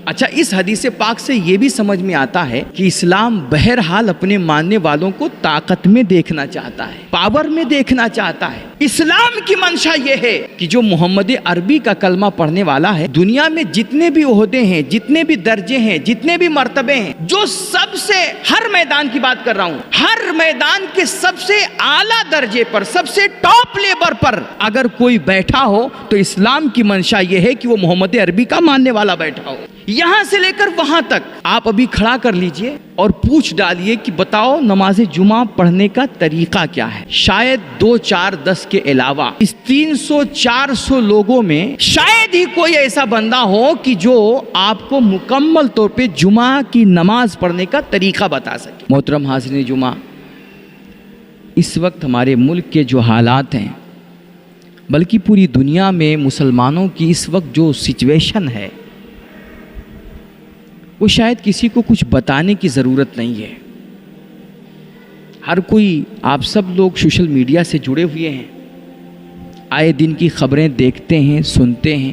اچھا، اس حدیث پاک سے یہ بھی سمجھ میں آتا ہے کہ اسلام بہرحال اپنے ماننے والوں کو طاقت میں دیکھنا چاہتا ہے، پاور میں دیکھنا چاہتا ہے۔ اسلام کی منشا یہ ہے کہ جو محمد عربی کا کلمہ پڑھنے والا ہے، دنیا میں جتنے بھی عہدے ہیں، جتنے بھی درجے ہیں، جتنے بھی مرتبے ہیں، جو سب سے، ہر میدان کی بات کر رہا ہوں، ہر میدان کے سب سے اعلیٰ درجے پر، سب سے ٹاپ لیبل پر اگر کوئی بیٹھا ہو تو اسلام کی منشا یہ ہے کہ وہ محمد عربی کا ماننے والا بیٹھا ہو۔ یہاں سے لے کر وہاں تک آپ ابھی کھڑا کر لیجئے اور پوچھ ڈالیے کہ بتاؤ نماز جمعہ پڑھنے کا طریقہ کیا ہے۔ شاید 2 4 10 کے علاوہ اس 300 400 لوگوں میں شاید ہی کوئی ایسا بندہ ہو کہ جو آپ کو مکمل طور پہ جمعہ کی نماز پڑھنے کا طریقہ بتا سکے۔ محترم حاضرین جمعہ، اس وقت ہمارے ملک کے جو حالات ہیں، بلکہ پوری دنیا میں مسلمانوں کی اس وقت جو سچویشن ہے، وہ شاید کسی کو کچھ بتانے کی ضرورت نہیں ہے۔ ہر کوئی، آپ سب لوگ سوشل میڈیا سے جڑے ہوئے ہیں، آئے دن کی خبریں دیکھتے ہیں، سنتے ہیں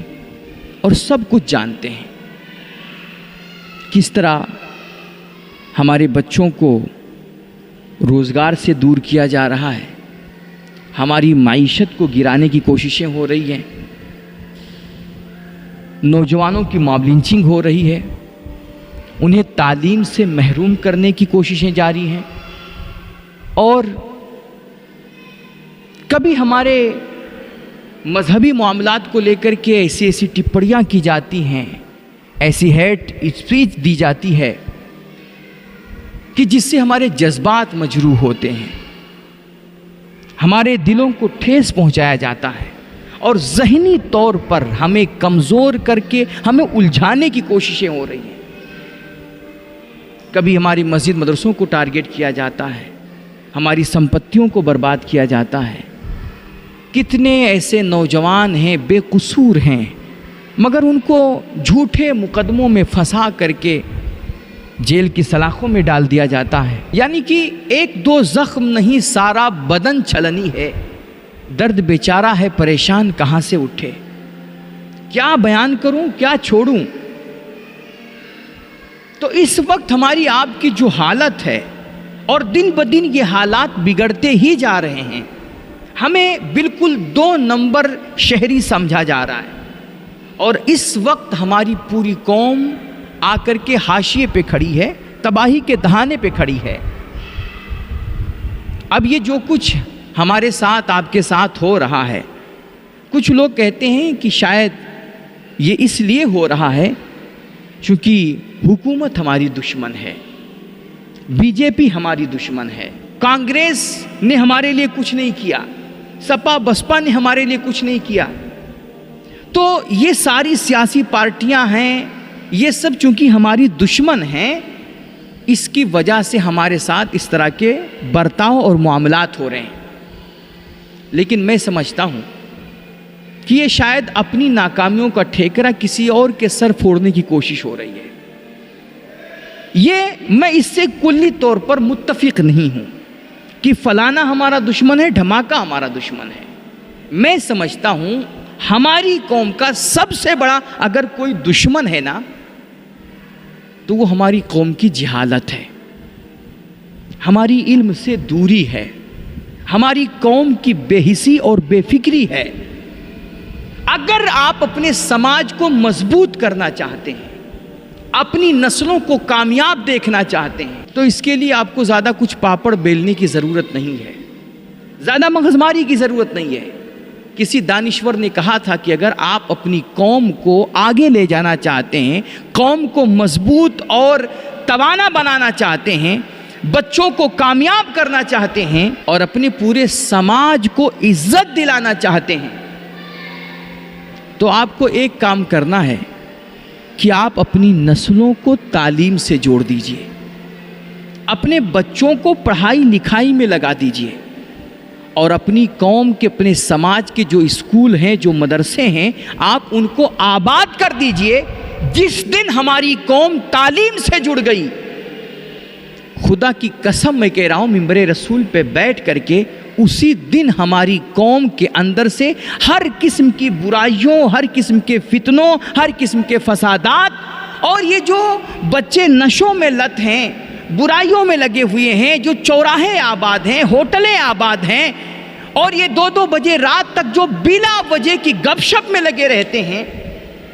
اور سب کچھ جانتے ہیں۔ کس طرح ہمارے بچوں کو روزگار سے دور کیا جا رہا ہے، ہماری معیشت کو گرانے کی کوششیں ہو رہی ہیں، نوجوانوں کی ماب لنچنگ ہو رہی ہے، انہیں تعلیم سے محروم کرنے کی کوششیں جاری ہیں، اور کبھی ہمارے مذہبی معاملات کو لے کر کے ایسی ٹپڑیاں کی جاتی ہیں، ایسی ہیٹ اسپیچ دی جاتی ہے کہ جس سے ہمارے جذبات مجروح ہوتے ہیں، ہمارے دلوں کو ٹھیس پہنچایا جاتا ہے اور ذہنی طور پر ہمیں کمزور کر کے ہمیں الجھانے کی کوششیں ہو رہی ہیں۔ کبھی ہماری مسجد مدرسوں کو ٹارگٹ کیا جاتا ہے، ہماری سمپتیوں کو برباد کیا جاتا ہے۔ کتنے ایسے نوجوان ہیں، بے قصور ہیں، مگر ان کو جھوٹے مقدموں میں پھنسا کر کے جیل کی سلاخوں میں ڈال دیا جاتا ہے۔ یعنی کہ 1 2 زخم نہیں، سارا بدن چھلنی ہے، درد بیچارہ ہے، پریشان کہاں سے اٹھے، کیا بیان کروں، کیا چھوڑوں۔ تو اس وقت ہماری آپ کی جو حالت ہے، اور دن بدن یہ حالات بگڑتے ہی جا رہے ہیں، ہمیں بالکل 2 نمبر شہری سمجھا جا رہا ہے، اور اس وقت ہماری پوری قوم آ کر کے حاشیے پہ کھڑی ہے، تباہی کے دہانے پہ کھڑی ہے۔ اب یہ جو کچھ ہمارے ساتھ، آپ کے ساتھ ہو رہا ہے، کچھ لوگ کہتے ہیں کہ شاید یہ اس لیے ہو رہا ہے چونکہ حکومت ہماری دشمن ہے، بی جے پی ہماری دشمن ہے، کانگریس نے ہمارے لیے کچھ نہیں کیا، سپا بسپا نے ہمارے لیے کچھ نہیں کیا۔ تو یہ ساری سیاسی پارٹیاں ہیں، یہ سب چونکہ ہماری دشمن ہیں، اس کی وجہ سے ہمارے ساتھ اس طرح کے برتاؤ اور معاملات ہو رہے ہیں۔ لیکن میں سمجھتا ہوں کہ یہ شاید اپنی ناکامیوں کا ٹھیکرا کسی اور کے سر پھوڑنے کی کوشش ہو رہی ہے۔ یہ میں اس سے کلی طور پر متفق نہیں ہوں کہ فلانا ہمارا دشمن ہے، دھماکہ ہمارا دشمن ہے۔ میں سمجھتا ہوں ہماری قوم کا سب سے بڑا اگر کوئی دشمن ہے نا، تو وہ ہماری قوم کی جہالت ہے، ہماری علم سے دوری ہے، ہماری قوم کی بے حسی اور بے فکری ہے۔ اگر آپ اپنے سماج کو مضبوط کرنا چاہتے ہیں، اپنی نسلوں کو کامیاب دیکھنا چاہتے ہیں، تو اس کے لیے آپ کو زیادہ کچھ پاپڑ بیلنے کی ضرورت نہیں ہے، زیادہ مغزماری کی ضرورت نہیں ہے۔ کسی دانشور نے کہا تھا کہ اگر آپ اپنی قوم کو آگے لے جانا چاہتے ہیں، قوم کو مضبوط اور توانا بنانا چاہتے ہیں، بچوں کو کامیاب کرنا چاہتے ہیں، اور اپنے پورے سماج کو عزت دلانا چاہتے ہیں، تو آپ کو ایک کام کرنا ہے کہ آپ اپنی نسلوں کو تعلیم سے جوڑ دیجئے، اپنے بچوں کو پڑھائی لکھائی میں لگا دیجئے، اور اپنی قوم کے، اپنے سماج کے جو اسکول ہیں، جو مدرسے ہیں، آپ ان کو آباد کر دیجئے۔ جس دن ہماری قوم تعلیم سے جڑ گئی، خدا کی قسم میں کہہ رہا ہوں، ممبر رسول پہ بیٹھ کر کے، اسی دن ہماری قوم کے اندر سے ہر قسم کی برائیوں، ہر قسم کے فتنوں، ہر قسم کے فسادات اور یہ جو بچے نشوں میں لت ہیں، برائیوں میں لگے ہوئے ہیں، جو چوراہے آباد ہیں، ہوٹلیں آباد ہیں، اور یہ 2-2 بجے رات تک جو بلا وجہ کی گپ شپ میں لگے رہتے ہیں،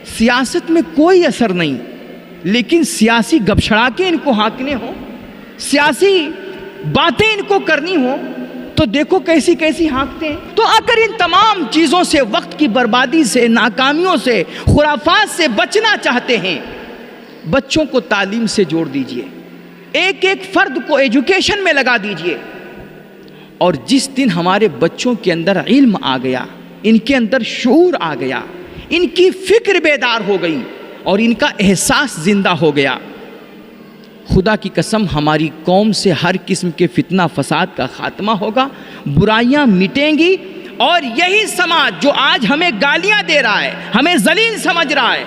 سیاست میں کوئی اثر نہیں، لیکن سیاسی گپ چھڑا کے ان کو ہانکنے ہوں، سیاسی باتیں ان کو کرنی ہوں تو دیکھو کیسی کیسی ہانکتے ہیں۔ تو اگر ان تمام چیزوں سے، وقت کی بربادی سے، ناکامیوں سے، خرافات سے بچنا چاہتے ہیں، بچوں کو تعلیم سے جوڑ دیجئے، ایک ایک فرد کو ایجوکیشن میں لگا دیجئے، اور جس دن ہمارے بچوں کے اندر علم آ گیا، ان کے اندر شعور آ گیا، ان کی فکر بیدار ہو گئی اور ان کا احساس زندہ ہو گیا، خدا کی قسم ہماری قوم سے ہر قسم کے فتنہ فساد کا خاتمہ ہوگا، برائیاں مٹیں گی، اور یہی سماج جو آج ہمیں گالیاں دے رہا ہے، ہمیں ذلیل سمجھ رہا ہے،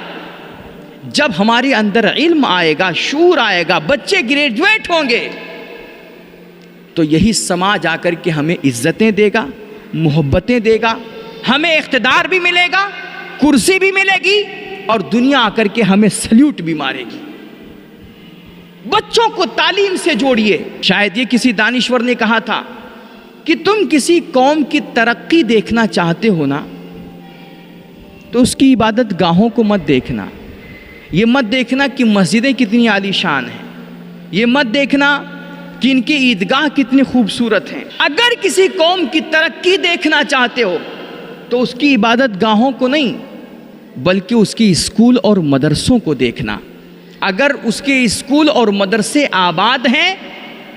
جب ہمارے اندر علم آئے گا، شعور آئے گا، بچے گریجویٹ ہوں گے، تو یہی سماج آ کر کے ہمیں عزتیں دے گا، محبتیں دے گا، ہمیں اقتدار بھی ملے گا، کرسی بھی ملے گی، اور دنیا آ کر کے ہمیں سلیوٹ بھی مارے گی۔ بچوں کو تعلیم سے جوڑیے۔ شاید یہ کسی دانشور نے کہا تھا کہ تم کسی قوم کی ترقی دیکھنا چاہتے ہو نا، تو اس کی عبادت گاہوں کو مت دیکھنا، یہ مت دیکھنا کہ مسجدیں کتنی عالی شان ہیں، یہ مت دیکھنا کہ ان کی عیدگاہ کتنی خوبصورت ہیں۔ اگر کسی قوم کی ترقی دیکھنا چاہتے ہو تو اس کی عبادت گاہوں کو نہیں، بلکہ اس کی اسکول اور مدرسوں کو دیکھنا۔ اگر اس کے اسکول اور مدرسے آباد ہیں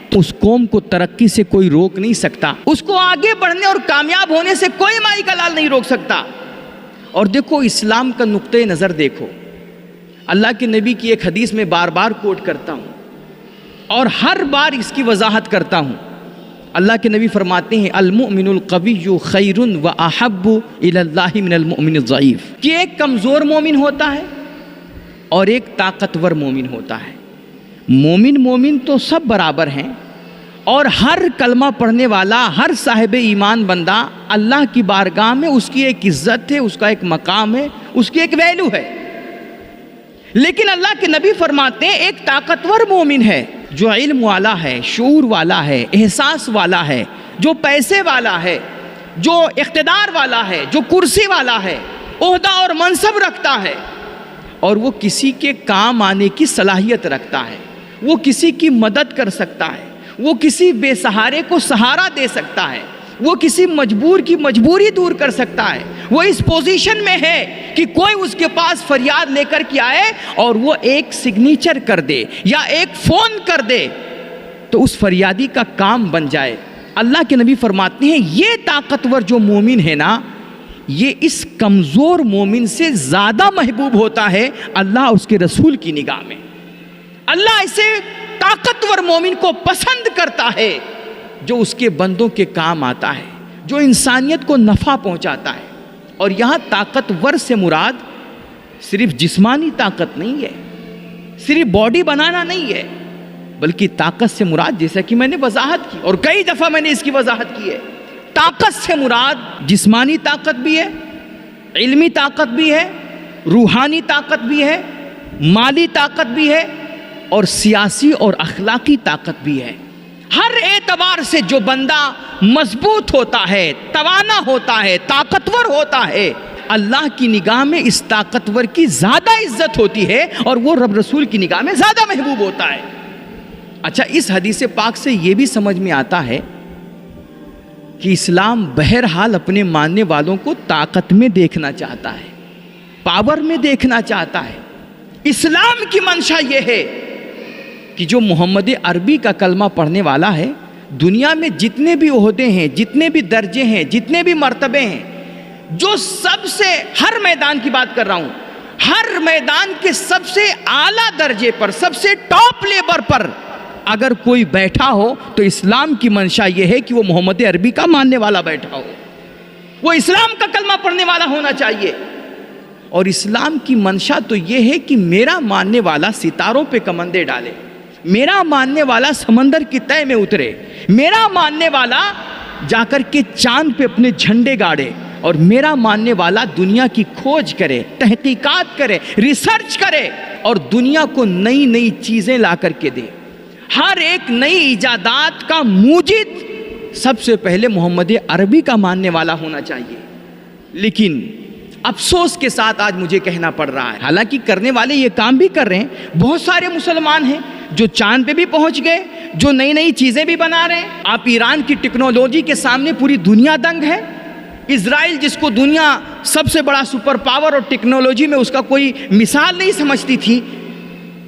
تو اس قوم کو ترقی سے کوئی روک نہیں سکتا، اس کو آگے بڑھنے اور کامیاب ہونے سے کوئی مائی کا لال نہیں روک سکتا۔ اور دیکھو اسلام کا نقطۂ نظر دیکھو، اللہ کے نبی کی ایک حدیث میں بار بار کوٹ کرتا ہوں اور ہر بار اس کی وضاحت کرتا ہوں۔ اللہ کے نبی فرماتے ہیں المؤمن القوی خیر و احب الی اللہ من المؤمن الضعیف، کہ ایک کمزور مومن ہوتا ہے اور ایک طاقتور مومن ہوتا ہے۔ مومن تو سب برابر ہیں، اور ہر کلمہ پڑھنے والا، ہر صاحب ایمان بندہ اللہ کی بارگاہ میں اس کی ایک عزت ہے، اس کا ایک مقام ہے، اس کی ایک ویلیو ہے۔ لیکن اللہ کے نبی فرماتے ہیں ایک طاقتور مومن ہے جو علم والا ہے، شعور والا ہے، احساس والا ہے، جو پیسے والا ہے، جو اقتدار والا ہے، جو کرسی والا ہے، عہدہ اور منصب رکھتا ہے، اور وہ کسی کے کام آنے کی صلاحیت رکھتا ہے، وہ کسی کی مدد کر سکتا ہے، وہ کسی بے سہارے کو سہارا دے سکتا ہے، وہ کسی مجبور کی مجبوری دور کر سکتا ہے، وہ اس پوزیشن میں ہے کہ کوئی اس کے پاس فریاد لے کر کے آئے اور وہ ایک سگنیچر کر دے یا ایک فون کر دے تو اس فریادی کا کام بن جائے۔ اللہ کے نبی فرماتے ہیں یہ طاقتور جو مومن ہے نا، یہ اس کمزور مومن سے زیادہ محبوب ہوتا ہے اللہ اس کے رسول کی نگاہ میں۔ اللہ اسے طاقتور مومن کو پسند کرتا ہے جو اس کے بندوں کے کام آتا ہے، جو انسانیت کو نفع پہنچاتا ہے۔ اور یہاں طاقتور سے مراد صرف جسمانی طاقت نہیں ہے، صرف باڈی بنانا نہیں ہے، بلکہ طاقت سے مراد جیسا کہ میں نے وضاحت کی اور کئی دفعہ میں نے اس کی وضاحت کی ہے، طاقت سے مراد جسمانی طاقت بھی ہے، علمی طاقت بھی ہے، روحانی طاقت بھی ہے، مالی طاقت بھی ہے، اور سیاسی اور اخلاقی طاقت بھی ہے۔ ہر اعتبار سے جو بندہ مضبوط ہوتا ہے، توانا ہوتا ہے، طاقتور ہوتا ہے، اللہ کی نگاہ میں اس طاقتور کی زیادہ عزت ہوتی ہے اور وہ رب رسول کی نگاہ میں زیادہ محبوب ہوتا ہے۔ اچھا، اس حدیث پاک سے یہ بھی سمجھ میں آتا ہے کہ اسلام بہرحال اپنے ماننے والوں کو طاقت میں دیکھنا چاہتا ہے، پاور میں دیکھنا چاہتا ہے۔ اسلام کی منشا یہ ہے کہ جو محمد عربی کا کلمہ پڑھنے والا ہے، دنیا میں جتنے بھی عہدے ہیں، جتنے بھی درجے ہیں، جتنے بھی مرتبے ہیں، جو سب سے، ہر میدان کی بات کر رہا ہوں، ہر میدان کے سب سے اعلیٰ درجے پر، سب سے ٹاپ لیبل پر اگر کوئی بیٹھا ہو تو اسلام کی منشا یہ ہے کہ وہ محمد عربی کا ماننے والا بیٹھا ہو، وہ اسلام کا کلمہ پڑھنے والا ہونا چاہیے۔ اور اسلام کی منشا تو یہ ہے کہ میرا ماننے والا ستاروں پہ کمندے ڈالے، میرا ماننے والا سمندر کی تہہ میں اترے، میرا ماننے والا جا کر کے چاند پہ اپنے جھنڈے گاڑے، اور میرا ماننے والا دنیا کی کھوج کرے، تحقیقات کرے، ریسرچ کرے اور دنیا کو نئی نئی چیزیں لا کر کے دے۔ ہر ایک نئی ایجادات کا موجد سب سے پہلے محمد عربی کا ماننے والا ہونا چاہیے۔ لیکن افسوس کے ساتھ آج مجھے کہنا پڑ رہا ہے، حالانکہ کرنے والے یہ کام بھی کر رہے ہیں، بہت سارے مسلمان ہیں جو چاند پہ بھی پہنچ گئے، جو نئی نئی چیزیں بھی بنا رہے ہیں۔ آپ ایران کی ٹیکنالوجی کے سامنے پوری دنیا دنگ ہے۔ اسرائیل جس کو دنیا سب سے بڑا سپر پاور اور ٹیکنالوجی میں اس کا کوئی مثال نہیں سمجھتی تھی،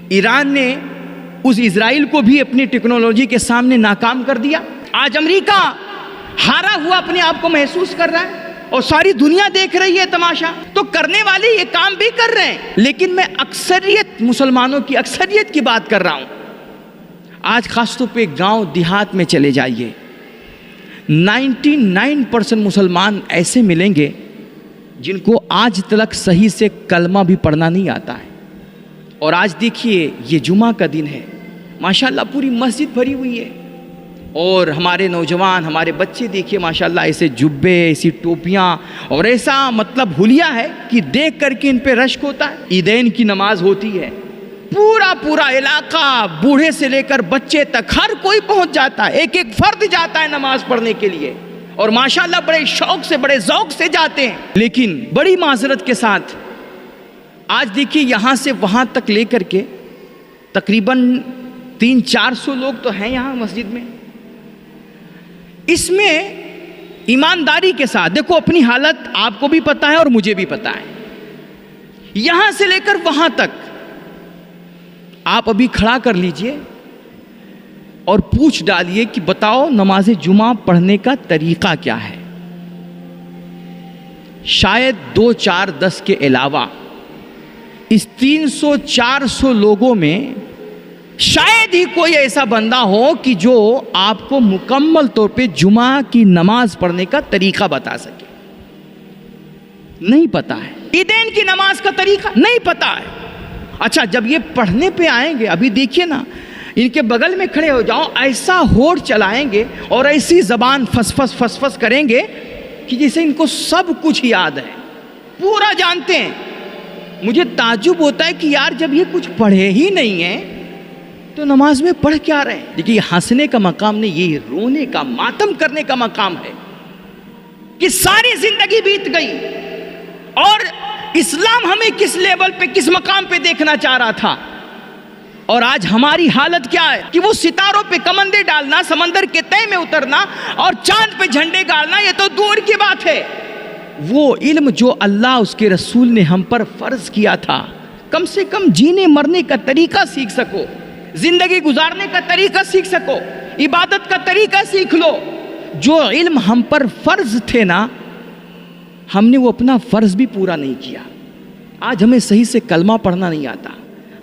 ایران نے اس اسرائیل کو بھی اپنی ٹیکنالوجی کے سامنے ناکام کر دیا۔ آج امریکہ ہارا ہوا اپنے آپ کو محسوس کر رہا ہے اور ساری دنیا دیکھ رہی ہے تماشا۔ تو کرنے والے یہ کام بھی کر رہے ہیں، لیکن میں اکثریت مسلمانوں کی اکثریت کی بات کر رہا ہوں۔ آج خاص طور پہ گاؤں دیہات میں چلے جائیے، 99% مسلمان ایسے ملیں گے جن کو آج تک صحیح سے کلمہ بھی پڑھنا نہیں آتا ہے۔ اور آج دیکھیے یہ جمعہ کا دن ہے، ماشاءاللہ پوری مسجد بھری ہوئی ہے، اور ہمارے نوجوان، ہمارے بچے دیکھیے ماشاءاللہ ایسے جبے، ایسی ٹوپیاں اور ایسا مطلب حلیہ ہے کہ دیکھ کر کے ان پہ رشک ہوتا ہے۔ عیدین کی نماز ہوتی ہے، پورا علاقہ بوڑھے سے لے کر بچے تک ہر کوئی پہنچ جاتا ہے، ایک ایک فرد جاتا ہے نماز پڑھنے کے لیے، اور ماشاءاللہ بڑے شوق سے، بڑے ذوق سے جاتے ہیں۔ لیکن بڑی معذرت کے ساتھ آج دیکھیے یہاں سے وہاں تک لے کر کے تقریباً 300-400 لوگ تو ہیں یہاں مسجد میں۔ اس میں ایمانداری کے ساتھ دیکھو، اپنی حالت آپ کو بھی پتا ہے اور مجھے بھی پتا ہے، یہاں سے لے کر وہاں تک آپ ابھی کھڑا کر لیجئے اور پوچھ ڈالیے کہ بتاؤ نماز جمعہ پڑھنے کا طریقہ کیا ہے۔ شاید 2 4 10 کے علاوہ اس 300-400 لوگوں میں شاید ہی کوئی ایسا بندہ ہو کہ جو آپ کو مکمل طور پہ جمعہ کی نماز پڑھنے کا طریقہ بتا سکے۔ نہیں پتا ہے، عیدین کی نماز کا طریقہ نہیں پتا ہے۔ اچھا، جب یہ پڑھنے پہ آئیں گے، ابھی دیکھیے نا، ان کے بغل میں کھڑے ہو جاؤ، ایسا ہونٹ چلائیں گے اور ایسی زبان فس کریں گے کہ جیسے ان کو سب کچھ یاد ہے، پورا جانتے ہیں۔ مجھے تعجب ہوتا ہے کہ یار جب یہ کچھ پڑھے ہی نہیں ہیں تو نماز میں پڑھ کیا رہے ہیں؟ دیکھیے، یہ ہنسنے کا مقام نہیں، یہ رونے کا، ماتم کرنے کا مقام ہے کہ ساری زندگی بیت گئی اور اسلام ہمیں کس لیول پہ، کس مقام پہ دیکھنا چاہ رہا تھا، اور آج ہماری حالت کیا ہے کہ وہ ستاروں پہ کمندے ڈالنا، سمندر کے تہہ میں اترنا اور چاند پہ جھنڈے گاڑنا یہ تو دور کی بات ہے۔ وہ علم جو اللہ اس کے رسول نے ہم پر فرض کیا تھا، کم سے کم جینے مرنے کا طریقہ سیکھ سکو، زندگی گزارنے کا طریقہ سیکھ سکو، عبادت کا طریقہ سیکھ لو۔ جو علم ہم پر فرض تھے نا، ہم نے وہ اپنا فرض بھی پورا نہیں کیا۔ آج ہمیں صحیح سے کلمہ پڑھنا نہیں آتا،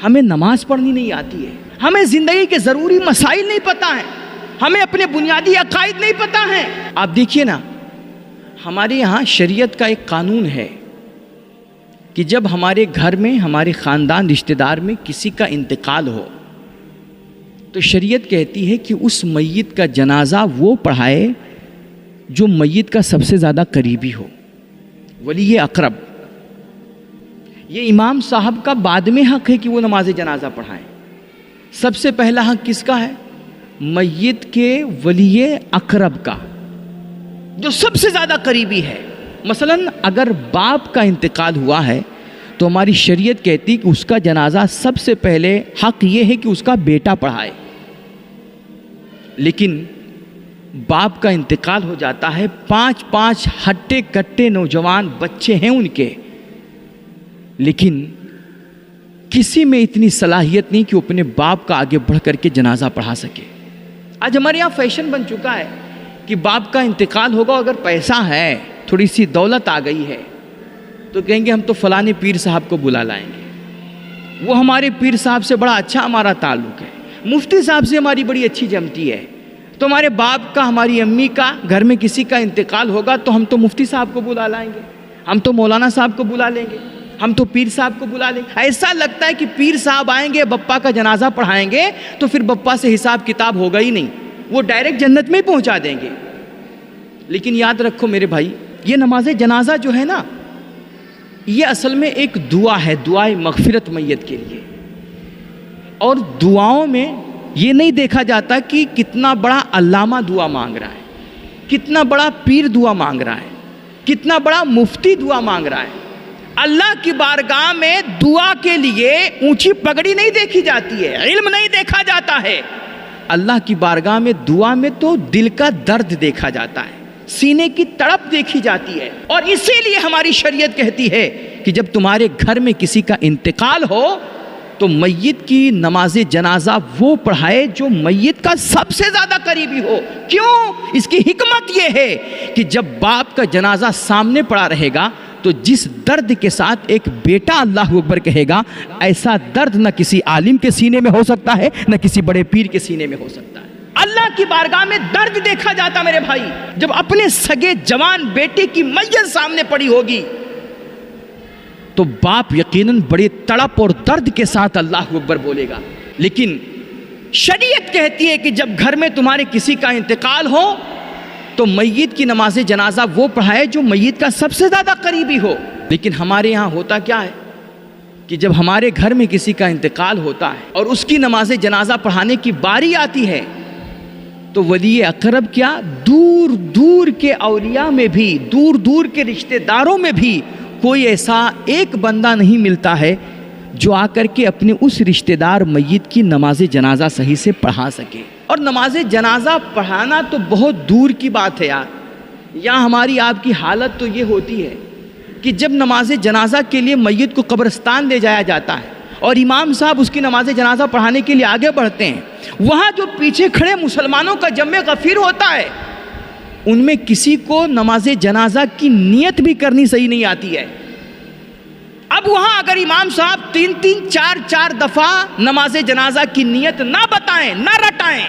ہمیں نماز پڑھنی نہیں آتی ہے، ہمیں زندگی کے ضروری مسائل نہیں پتہ ہیں، ہمیں اپنے بنیادی عقائد نہیں پتہ ہیں۔ آپ دیکھیے نا، ہمارے یہاں شریعت کا ایک قانون ہے کہ جب ہمارے گھر میں، ہمارے خاندان رشتہ دار میں کسی کا انتقال ہو تو شریعت کہتی ہے کہ اس میت کا جنازہ وہ پڑھائے جو میت کا سب سے زیادہ قریبی ہو، ولی اقرب۔ یہ امام صاحب کا بعد میں حق ہے کہ وہ نماز جنازہ پڑھائیں، سب سے پہلا حق کس کا ہے؟ میت کے ولی اقرب کا، جو سب سے زیادہ قریبی ہے۔ مثلا اگر باپ کا انتقال ہوا ہے تو ہماری شریعت کہتی کہ اس کا جنازہ سب سے پہلے حق یہ ہے کہ اس کا بیٹا پڑھائے۔ لیکن باپ کا انتقال ہو جاتا ہے، 5 ہٹے کٹے نوجوان بچے ہیں ان کے، لیکن کسی میں اتنی صلاحیت نہیں کہ وہ اپنے باپ کا آگے بڑھ کر کے جنازہ پڑھا سکے۔ آج ہمارے یہاں فیشن بن چکا ہے کہ باپ کا انتقال ہوگا، اگر پیسہ ہے، تھوڑی سی دولت آ گئی ہے تو کہیں گے ہم تو فلانے پیر صاحب کو بلا لائیں گے، وہ ہمارے پیر صاحب سے بڑا اچھا ہمارا تعلق ہے، مفتی صاحب سے ہماری بڑی اچھی جمتی ہے، تو ہمارے باپ کا، ہماری امی کا، گھر میں کسی کا انتقال ہوگا تو ہم تو مفتی صاحب کو بلا لائیں گے، ہم تو مولانا صاحب کو بلا لیں گے، ہم تو پیر صاحب کو بلا لیں گے۔ ایسا لگتا ہے کہ پیر صاحب آئیں گے، بپا کا جنازہ پڑھائیں گے تو پھر بپا سے حساب کتاب ہوگا ہی نہیں، وہ ڈائریکٹ جنت میں پہنچا دیں گے۔ لیکن یاد رکھو میرے بھائی، یہ نماز جنازہ جو ہے نا، یہ اصل میں ایک دعا ہے، دعائے مغفرت میت کے لیے. اور دعاؤں میں یہ نہیں دیکھا جاتا کہ کتنا بڑا علامہ دعا مانگ رہا ہے، کتنا بڑا پیر دعا مانگ رہا ہے، کتنا بڑا مفتی دعا مانگ رہا ہے. اللہ کی بارگاہ میں دعا کے لیے اونچی پگڑی نہیں دیکھی جاتی ہے، علم نہیں دیکھا جاتا ہے. اللہ کی بارگاہ میں دعا میں تو دل کا درد دیکھا جاتا ہے، سینے کی تڑپ دیکھی جاتی ہے. اور اسی لیے ہماری شریعت کہتی ہے کہ جب تمہارے گھر میں کسی کا انتقال ہو تو میت کی نماز جنازہ وہ پڑھائے جو میت کا سب سے زیادہ قریبی ہو. کیوں؟ اس کی حکمت یہ ہے کہ جب باپ کا جنازہ سامنے پڑا رہے گا تو جس درد کے ساتھ ایک بیٹا اللہ اکبر کہے گا، ایسا درد نہ کسی عالم کے سینے میں ہو سکتا ہے، نہ کسی بڑے پیر کے سینے میں ہو سکتا ہے. اللہ کی بارگاہ میں درد دیکھا جاتا میرے بھائی. جب اپنے سگے جوان بیٹے کی میت سامنے پڑی ہوگی تو باپ یقیناً بڑے تڑپ اور درد کے ساتھ اللہ اکبر بولے گا. لیکن شریعت کہتی ہے کہ جب گھر میں تمہارے کسی کا انتقال ہو تو میت کی نماز جنازہ وہ پڑھائے جو میت کا سب سے زیادہ قریبی ہو. لیکن ہمارے یہاں ہوتا کیا ہے کہ جب ہمارے گھر میں کسی کا انتقال ہوتا ہے اور اس کی نماز جنازہ پڑھانے کی باری آتی ہے تو ولی اقرب کیا، دور دور کے اولیاء میں بھی، دور دور کے رشتہ داروں میں بھی کوئی ایسا ایک بندہ نہیں ملتا ہے جو آ کر کے اپنے اس رشتہ دار میت کی نماز جنازہ صحیح سے پڑھا سکے. اور نماز جنازہ پڑھانا تو بہت دور کی بات ہے یار. یہاں ہماری آپ کی حالت تو یہ ہوتی ہے کہ جب نماز جنازہ کے لیے میت کو قبرستان لے جایا جاتا ہے اور امام صاحب اس کی نماز جنازہ پڑھانے کے لیے آگے بڑھتے ہیں، وہاں جو پیچھے کھڑے مسلمانوں کا جمع غفیر ہوتا ہے ان میں کسی کو نماز جنازہ کی نیت بھی کرنی صحیح نہیں آتی ہے. اب وہاں اگر امام صاحب 3-4 دفعہ نماز جنازہ کی نیت نہ بتائیں، نہ رٹائیں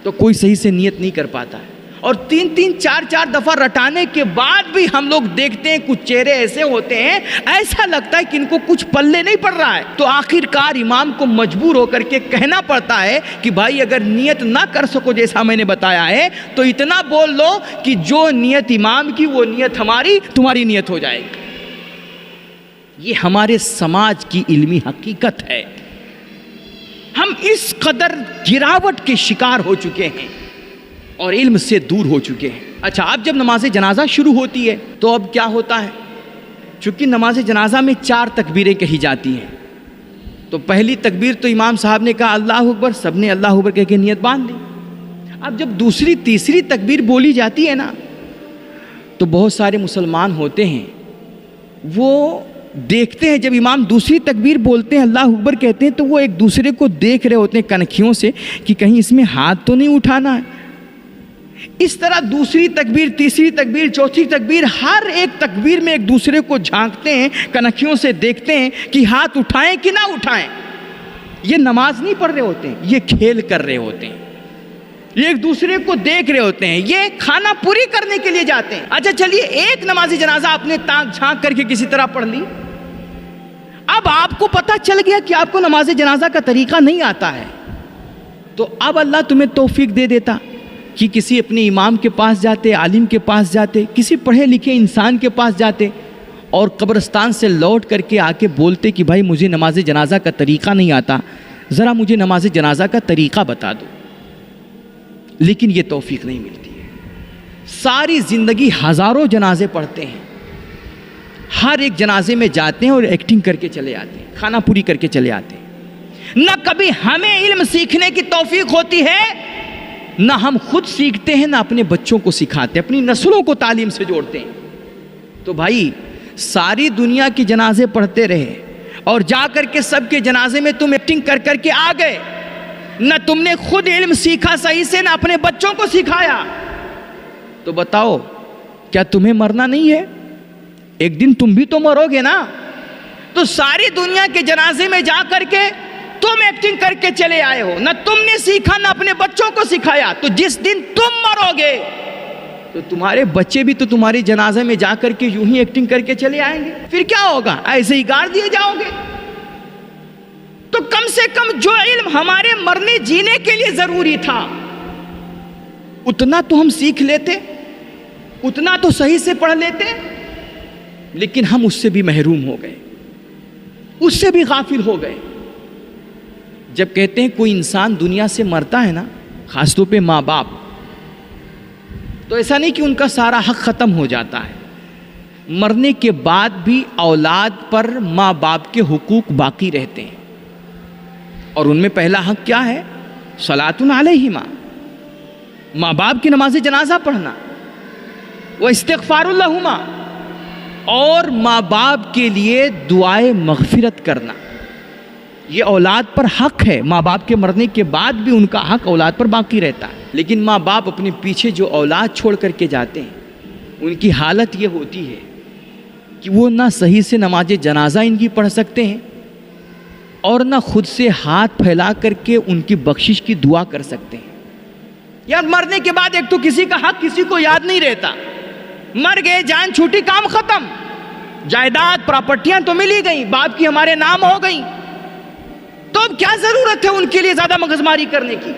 تو کوئی صحیح سے نیت نہیں کر پاتا ہے. اور 3-4 دفعہ رٹانے کے بعد بھی ہم لوگ دیکھتے ہیں کچھ چہرے ایسے ہوتے ہیں ایسا لگتا ہے کہ ان کو کچھ پلے نہیں پڑ رہا ہے. تو آخر کار امام کو مجبور ہو کر کے کہنا پڑتا ہے کہ بھائی اگر نیت نہ کر سکو جیسا میں نے بتایا ہے تو اتنا بول لو کہ جو نیت امام کی وہ نیت ہماری، تمہاری نیت ہو جائے گی. یہ ہمارے سماج کی علمی حقیقت ہے. ہم اس قدر گراوٹ کے شکار ہو چکے ہیں اور علم سے دور ہو چکے ہیں. اچھا، اب جب نماز جنازہ شروع ہوتی ہے تو اب کیا ہوتا ہے؟ چونکہ نماز جنازہ میں 4 تکبیریں کہی جاتی ہیں تو پہلی تکبیر تو امام صاحب نے کہا اللہ اکبر، سب نے اللہ اکبر کہہ کے نیت باندھ لی. اب جب دوسری تیسری تکبیر بولی جاتی ہے نا تو بہت سارے مسلمان ہوتے ہیں وہ دیکھتے ہیں جب امام دوسری تکبیر بولتے ہیں اللہ اکبر کہتے ہیں تو وہ ایک دوسرے کو دیکھ رہے ہوتے ہیں کنکھیوں سے کہ کہیں اس میں ہاتھ تو نہیں اٹھانا ہے. اس طرح دوسری تکبیر، تیسری تکبیر، چوتھی تکبیر، ہر ایک تکبیر میں ایک دوسرے کو جھانکتے ہیں، کنکھیوں سے دیکھتے ہیں کہ ہاتھ اٹھائیں کہ نہ اٹھائیں. یہ نماز نہیں پڑھ رہے ہوتے ہیں، یہ کھیل کر رہے ہوتے ہیں، یہ ایک دوسرے کو دیکھ رہے ہوتے ہیں، یہ کھانا پوری کرنے کے لیے جاتے ہیں. اچھا چلیے، ایک نماز جنازہ آپ نے تاک جھانک کر کے کسی طرح پڑھ لی. اب آپ کو پتہ چل گیا کہ آپ کو نماز جنازہ کا طریقہ نہیں آتا ہے تو اب اللہ تمہیں توفیق دے دیتا کہ کسی اپنے امام کے پاس جاتے، عالم کے پاس جاتے، کسی پڑھے لکھے انسان کے پاس جاتے اور قبرستان سے لوٹ کر کے آ کے بولتے کہ بھائی مجھے نماز جنازہ کا طریقہ نہیں آتا، ذرا مجھے نماز جنازہ کا طریقہ بتا دو. لیکن یہ توفیق نہیں ملتی ہے. ساری زندگی ہزاروں جنازے پڑھتے ہیں، ہر ایک جنازے میں جاتے ہیں اور ایکٹنگ کر کے چلے آتے ہیں، کھانا پوری کر کے چلے آتے ہیں. نہ کبھی ہمیں علم سیکھنے کی توفیق ہوتی ہے، نہ ہم خود سیکھتے ہیں، نہ اپنے بچوں کو سکھاتے، اپنی نسلوں کو تعلیم سے جوڑتے ہیں. تو بھائی ساری دنیا کی جنازے پڑھتے رہے اور جا کر کے سب کے جنازے میں تم ایکٹنگ کر کر کے آ گئے، نہ تم نے خود علم سیکھا صحیح سے، نہ اپنے بچوں کو سکھایا، تو بتاؤ کیا تمہیں مرنا نہیں ہے؟ ایک دن تم بھی تو مرو گے نا. تو ساری دنیا کے جنازے میں جا کر کے تم ایکٹنگ کر کے چلے آئے ہو، نہ تم نے سیکھا نہ اپنے بچوں کو سکھایا. تو جس دن تم مرو گے تو تمہارے بچے بھی تو تمہاری جنازے میں جا کر کے یوں ہی ایکٹنگ کر کے چلے آئیں گے. پھر کیا ہوگا؟ ایسے ہی گاڑ دیے جاؤ گے. تو کم سے کم جو علم ہمارے مرنے جینے کے لیے ضروری تھا اتنا تو ہم سیکھ لیتے. اتنا تو صحیح سے پڑھ لیتے، لیکن ہم اس سے بھی محروم ہو گئے، اس سے بھی غافل ہو گئے۔ جب کہتے ہیں کوئی انسان دنیا سے مرتا ہے نا، خاص طور پہ ماں باپ، تو ایسا نہیں کہ ان کا سارا حق ختم ہو جاتا ہے، مرنے کے بعد بھی اولاد پر ماں باپ کے حقوق باقی رہتے ہیں، اور ان میں پہلا حق کیا ہے؟ صلاۃ علیہما، ماں باپ کی نماز جنازہ پڑھنا، وہ استغفار لہما، اور ماں باپ کے لیے دعائے مغفرت کرنا۔ یہ اولاد پر حق ہے، ماں باپ کے مرنے کے بعد بھی ان کا حق اولاد پر باقی رہتا ہے۔ لیکن ماں باپ اپنے پیچھے جو اولاد چھوڑ کر کے جاتے ہیں، ان کی حالت یہ ہوتی ہے کہ وہ نہ صحیح سے نماز جنازہ ان کی پڑھ سکتے ہیں، اور نہ خود سے ہاتھ پھیلا کر کے ان کی بخشش کی دعا کر سکتے ہیں۔ یار مرنے کے بعد ایک تو کسی کا حق کسی کو یاد نہیں رہتا، مر گئے، جان چھوٹی، کام ختم، جائیداد پراپرٹیاں تو مل ہی گئیں، باپ کی ہمارے نام ہو گئیں، تو اب کیا ضرورت ہے ان کے لیے زیادہ مغزماری کرنے کی؟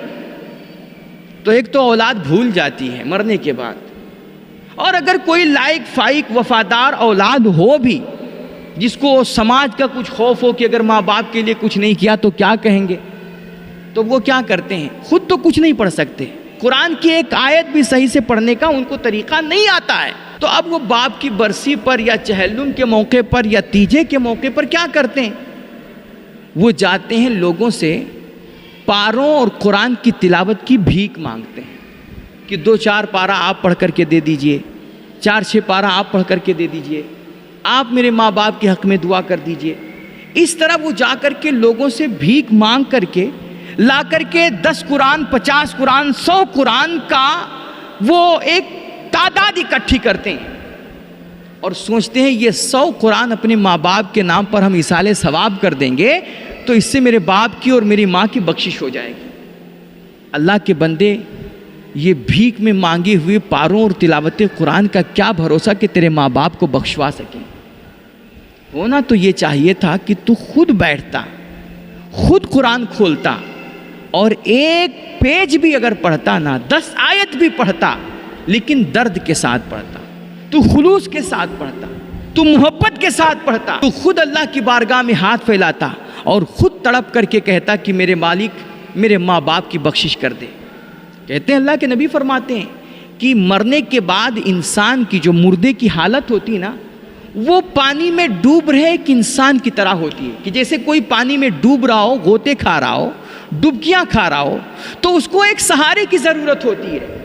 تو ایک تو اولاد بھول جاتی ہے مرنے کے بعد، اور اگر کوئی لائق فائق وفادار اولاد ہو بھی جس کو سماج کا کچھ خوف ہو کہ اگر ماں باپ کے لیے کچھ نہیں کیا تو کیا کہیں گے، تو وہ کیا کرتے ہیں؟ خود تو کچھ نہیں پڑھ سکتے، قرآن کی ایک آیت بھی صحیح سے پڑھنے کا ان کو طریقہ نہیں آتا ہے، تو اب وہ باپ کی برسی پر یا چہلم کے موقع پر یا تیجے کے موقع پر کیا کرتے ہیں؟ وہ جاتے ہیں لوگوں سے پاروں اور قرآن کی تلاوت کی بھیک مانگتے ہیں کہ 2-4 پارہ آپ پڑھ کر کے دے دیجئے، 4-6 پارہ آپ پڑھ کر کے دے دیجئے، آپ میرے ماں باپ کے حق میں دعا کر دیجئے۔ اس طرح وہ جا کر کے لوگوں سے بھیک مانگ کر کے لا کر کے 10 قرآن، 50 قرآن، 100 قرآن کا وہ ایک تعداد اکٹھی کرتے ہیں، اور سوچتے ہیں یہ 100 قرآن اپنے ماں باپ کے نام پر ہم ایصال ثواب کر دیں گے تو اس سے میرے باپ کی اور میری ماں کی بخشش ہو جائے گی۔ اللہ کے بندے، یہ بھیک میں مانگے ہوئے پاروں اور تلاوت قرآن کا کیا بھروسہ کہ تیرے ماں باپ کو بخشوا سکیں؟ ہونا تو یہ چاہیے تھا کہ تو خود بیٹھتا، خود قرآن کھولتا، اور ایک پیج بھی اگر پڑھتا نا، 10 آیت بھی پڑھتا، لیکن درد کے ساتھ پڑھتا، تو خلوص کے ساتھ پڑھتا، تو محبت کے ساتھ پڑھتا، تو خود اللہ کی بارگاہ میں ہاتھ پھیلاتا اور خود تڑپ کر کے کہتا کہ میرے مالک میرے ماں باپ کی بخشش کر دے۔ کہتے ہیں اللہ کے نبی فرماتے ہیں کہ مرنے کے بعد انسان کی جو مردے کی حالت ہوتی نا، وہ پانی میں ڈوب رہے ایک انسان کی طرح ہوتی ہے، کہ جیسے کوئی پانی میں ڈوب رہا ہو، غوطے کھا رہا ہو، ڈبکیاں کھا رہا ہو، تو اس کو ایک سہارے کی ضرورت ہوتی ہے۔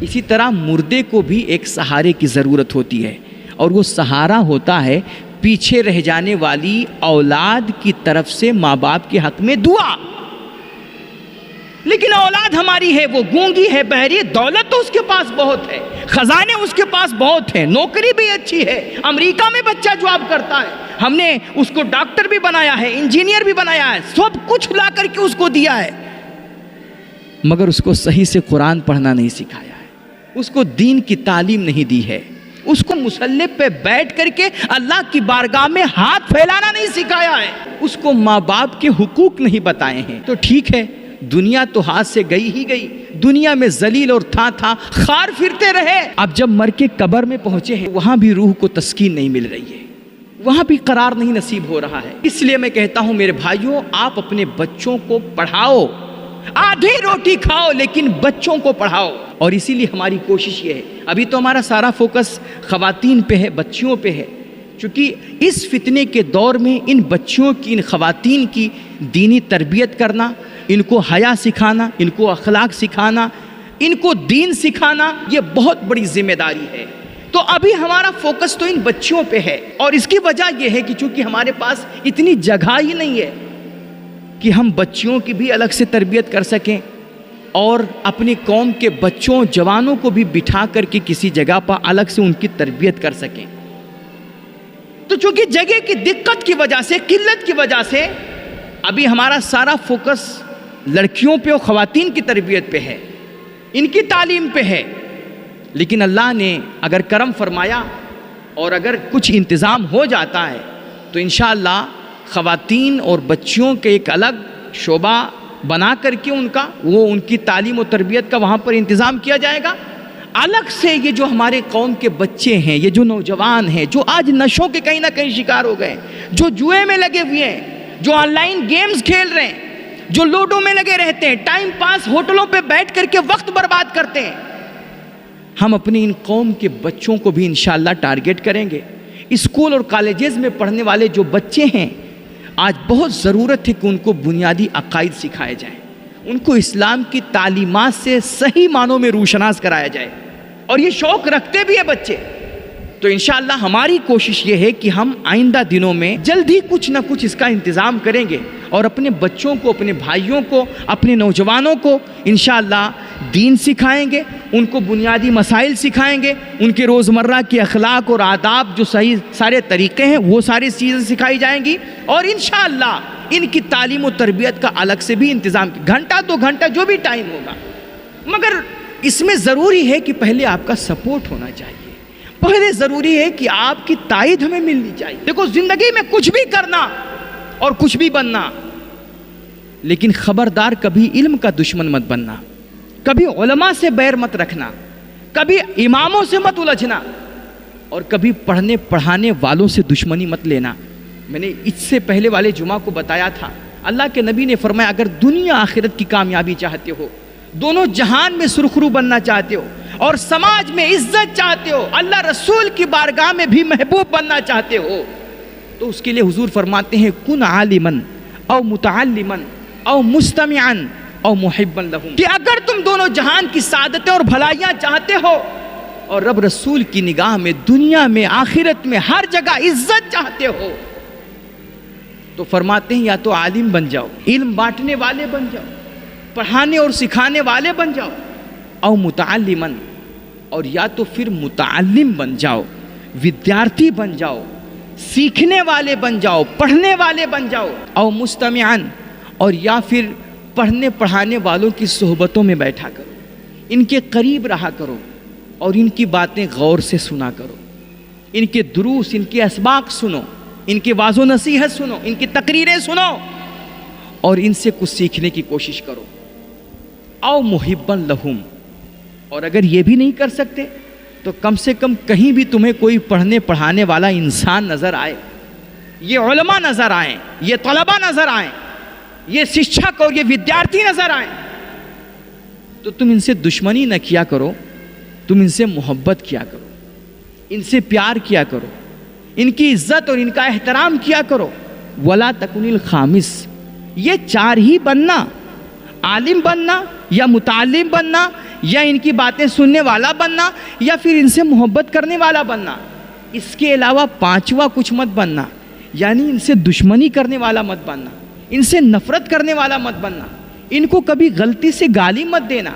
اسی طرح مردے کو بھی ایک سہارے کی ضرورت ہوتی ہے، اور وہ سہارا ہوتا ہے پیچھے رہ جانے والی اولاد کی طرف سے ماں باپ کے حق میں دعا۔ لیکن اولاد ہماری ہے وہ گونگی ہے، بہری ہے، دولت تو اس کے پاس بہت ہے، خزانے اس کے پاس بہت ہیں، نوکری بھی اچھی ہے، امریکہ میں بچہ جاب کرتا ہے، ہم نے اس کو ڈاکٹر بھی بنایا ہے، انجینئر بھی بنایا ہے، سب کچھ لا کر کے اس کو دیا ہے، مگر اس کو صحیح سے قرآن پڑھنا نہیں سکھایا ہے، اس کو دین کی تعلیم نہیں دی ہے، اس کو مصلی پہ بیٹھ کر کے اللہ کی بارگاہ میں ہاتھ پھیلانا نہیں سکھایا ہے، اس کو ماں باپ کے حقوق نہیں بتائے ہیں۔ تو ٹھیک ہے، دنیا تو ہاتھ سے گئی ہی گئی، دنیا میں ذلیل اور تھا خار پھرتے رہے، اب جب مر کے قبر میں پہنچے ہیں وہاں بھی روح کو تسکین نہیں مل رہی ہے، وہاں بھی قرار نہیں نصیب ہو رہا ہے۔ اس لیے میں کہتا ہوں میرے بھائیوں، آپ اپنے بچوں کو پڑھاؤ، آدھی روٹی کھاؤ لیکن بچوں کو پڑھاؤ، اور اسی لیے ہماری کوشش یہ ہے، ابھی تو ہمارا سارا فوکس خواتین پہ ہے، بچیوں پہ ہے، چونکہ اس فتنے کے دور میں ان بچیوں کی، ان خواتین کی دینی تربیت کرنا، ان کو حیا سکھانا، ان کو اخلاق سکھانا، ان کو دین سکھانا، یہ بہت بڑی ذمہ داری ہے۔ تو ابھی ہمارا فوکس تو ان بچیوں پہ ہے، اور اس کی وجہ یہ ہے کہ چونکہ ہمارے پاس اتنی جگہ ہی نہیں ہے کہ ہم بچیوں کی بھی الگ سے تربیت کر سکیں، اور اپنی قوم کے بچوں جوانوں کو بھی بٹھا کر کے کسی جگہ پر الگ سے ان کی تربیت کر سکیں۔ تو چونکہ جگہ کی دقت کی وجہ سے، قلت کی وجہ سے ابھی ہمارا سارا فوکس لڑکیوں پہ اور خواتین کی تربیت پہ ہے، ان کی تعلیم پہ ہے، لیکن اللہ نے اگر کرم فرمایا اور اگر کچھ انتظام ہو جاتا ہے تو انشاءاللہ خواتین اور بچیوں کے ایک الگ شعبہ بنا کر کے ان کی تعلیم و تربیت کا وہاں پر انتظام کیا جائے گا، الگ سے یہ جو ہمارے قوم کے بچے ہیں، یہ جو نوجوان ہیں، جو آج نشوں کے کہیں نہ کہیں شکار ہو گئے، جو جوئے میں لگے ہوئے ہیں، جو آن لائن گیمز کھیل رہے ہیں، جو لوڈو میں لگے رہتے ہیں، ٹائم پاس ہوٹلوں پہ بیٹھ کر کے وقت برباد کرتے ہیں، ہم اپنی ان قوم کے بچوں کو بھی انشاءاللہ ٹارگٹ کریں گے۔ اسکول اور کالجز میں پڑھنے والے جو بچے ہیں، آج بہت ضرورت ہے کہ ان کو بنیادی عقائد سکھائے جائیں، ان کو اسلام کی تعلیمات سے صحیح معنوں میں روشناس کرایا جائے، اور یہ شوق رکھتے بھی ہیں بچے۔ تو انشاءاللہ ہماری کوشش یہ ہے کہ ہم آئندہ دنوں میں جلد ہی کچھ نہ کچھ اس کا انتظام کریں گے، اور اپنے بچوں کو، اپنے بھائیوں کو، اپنے نوجوانوں کو انشاءاللہ دین سکھائیں گے، ان کو بنیادی مسائل سکھائیں گے، ان کے روزمرہ کے اخلاق اور آداب جو صحیح سارے طریقے ہیں وہ ساری چیزیں سکھائی جائیں گی، اور انشاءاللہ ان کی تعلیم و تربیت کا الگ سے بھی انتظام، گھنٹہ 2 گھنٹہ جو بھی ٹائم ہوگا، مگر اس میں ضروری ہے کہ پہلے آپ کا سپورٹ ہونا چاہیے، پہلے ضروری ہے کہ آپ کی تائید ہمیں ملنی چاہیے۔ دیکھو زندگی میں کچھ بھی کرنا اور کچھ بھی بننا، لیکن خبردار کبھی علم کا دشمن مت بننا، کبھی علماء سے بیر مت رکھنا، کبھی اماموں سے مت الجھنا، اور کبھی پڑھنے پڑھانے والوں سے دشمنی مت لینا۔ میں نے اس سے پہلے والے جمعہ کو بتایا تھا، اللہ کے نبی نے فرمایا اگر دنیا آخرت کی کامیابی چاہتے ہو، دونوں جہان میں سرخرو بننا چاہتے ہو، اور سماج میں عزت چاہتے ہو، اللہ رسول کی بارگاہ میں بھی محبوب بننا چاہتے ہو، تو اس کے لیے حضور فرماتے ہیں کن عالمن او متعلمن او مستمعن او محبن لہم، کہ اگر تم دونوں جہان کی سعادتیں اور بھلائیاں چاہتے ہو اور رب رسول کی نگاہ میں دنیا میں آخرت میں ہر جگہ عزت چاہتے ہو، تو فرماتے ہیں یا تو عالم بن جاؤ، علم بانٹنے والے بن جاؤ، پڑھانے اور سکھانے والے بن جاؤ، او متعلمن، اور یا تو پھر متعلم بن جاؤ، ودیارتھی بن جاؤ، سیکھنے والے بن جاؤ، پڑھنے والے بن جاؤ، او مستمعن، اور یا پھر پڑھنے پڑھانے والوں کی صحبتوں میں بیٹھا کرو، ان کے قریب رہا کرو، اور ان کی باتیں غور سے سنا کرو، ان کے دروس، ان کے اسباق سنو، ان کی واعظ و نصیحت سنو، ان کی تقریریں سنو، اور ان سے کچھ سیکھنے کی کوشش کرو، او محبن لہم، اور اگر یہ بھی نہیں کر سکتے تو کم سے کم کہیں بھی تمہیں کوئی پڑھنے پڑھانے والا انسان نظر آئے، یہ علماء نظر آئیں، یہ طلباء نظر آئیں، یہ شکشک اور یہ ودیارتھی نظر آئیں، تو تم ان سے دشمنی نہ کیا کرو، تم ان سے محبت کیا کرو، ان سے پیار کیا کرو، ان کی عزت اور ان کا احترام کیا کرو۔ ولا تکن الخامس، یہ 4 ہی بننا، عالم بننا یا متعلم بننا یا ان کی باتیں سننے والا بننا یا پھر ان سے محبت کرنے والا بننا، اس کے علاوہ 5واں کچھ مت بننا، یعنی ان سے دشمنی کرنے والا مت بننا، ان سے نفرت کرنے والا مت بننا، ان کو کبھی غلطی سے گالی مت دینا،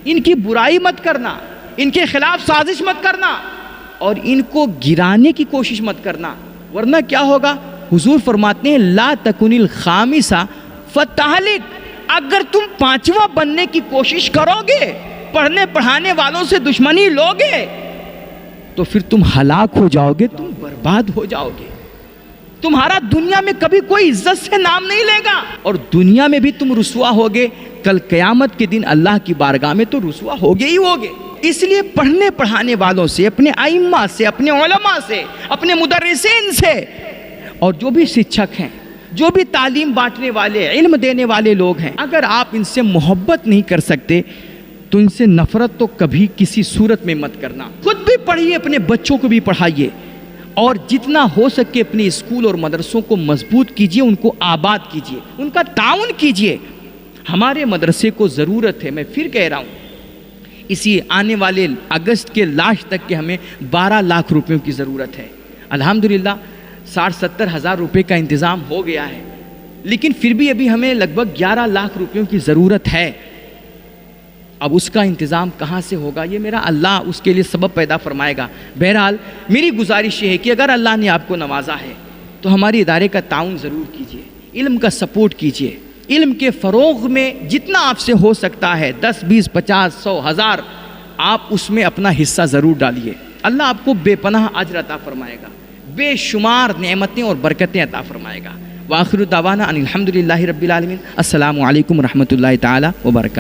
ان کی برائی مت کرنا، ان کے خلاف سازش مت کرنا، اور ان کو گرانے کی کوشش مت کرنا، ورنہ کیا ہوگا؟ حضور فرماتے ہیں لا تکن الخامسہ فتہلک، اگر تم 5واں بننے کی کوشش کرو گے، پڑھنے پڑھانے والوں سے دشمنی لوگے، تو پھر تم ہلاک ہو جاؤ گے، تم برباد ہو جاؤ گے، تمہارا دنیا میں کبھی کوئی عزت سے نام نہیں لے گا، اور دنیا میں بھی تم رسوا ہوگے، کل قیامت کے دن اللہ کی بارگاہ میں تو رسوا ہوگے ہی ہوگے۔ اس لیے پڑھنے پڑھانے والوں سے، اپنے ائمہ سے، اپنے علماء سے، اپنے مدرسین سے، اور جو بھی شکشک ہیں، جو بھی تعلیم بانٹنے والے، علم دینے والے لوگ ہیں، اگر آپ ان سے محبت نہیں کر سکتے تو ان سے نفرت تو کبھی کسی صورت میں مت کرنا۔ خود بھی پڑھیے، اپنے بچوں کو بھی پڑھائیے، اور جتنا ہو سکے اپنے اسکول اور مدرسوں کو مضبوط کیجیے، ان کو آباد کیجیے، ان کا تعاون کیجیے۔ ہمارے مدرسے کو ضرورت ہے، میں پھر کہہ رہا ہوں، اسی آنے والے اگست کے لاسٹ تک کے ہمیں 12 لاکھ روپیوں کی ضرورت ہے۔ الحمدللہ 60-70 ہزار روپے کا انتظام ہو گیا ہے، لیکن پھر بھی ابھی ہمیں لگ بھگ 11 لاکھ روپیوں کی ضرورت ہے۔ اب اس کا انتظام کہاں سے ہوگا؟ یہ میرا اللہ اس کے لیے سبب پیدا فرمائے گا۔ بہرحال میری گزارش یہ ہے کہ اگر اللہ نے آپ کو نوازا ہے تو ہمارے ادارے کا تعاون ضرور کیجیے، علم کا سپورٹ کیجیے، علم کے فروغ میں جتنا آپ سے ہو سکتا ہے 10 20 50 100 1000 آپ اس میں اپنا حصہ ضرور ڈالیے۔ اللہ آپ کو بے پناہ اجر عطا فرمائے گا، بے شمار نعمتیں اور برکتیں عطا فرمائے گا۔ وآخر دعوانا ان الحمدللہ رب العالمین۔ السلام علیکم ورحمۃ اللہ تعالی وبرکاتہ۔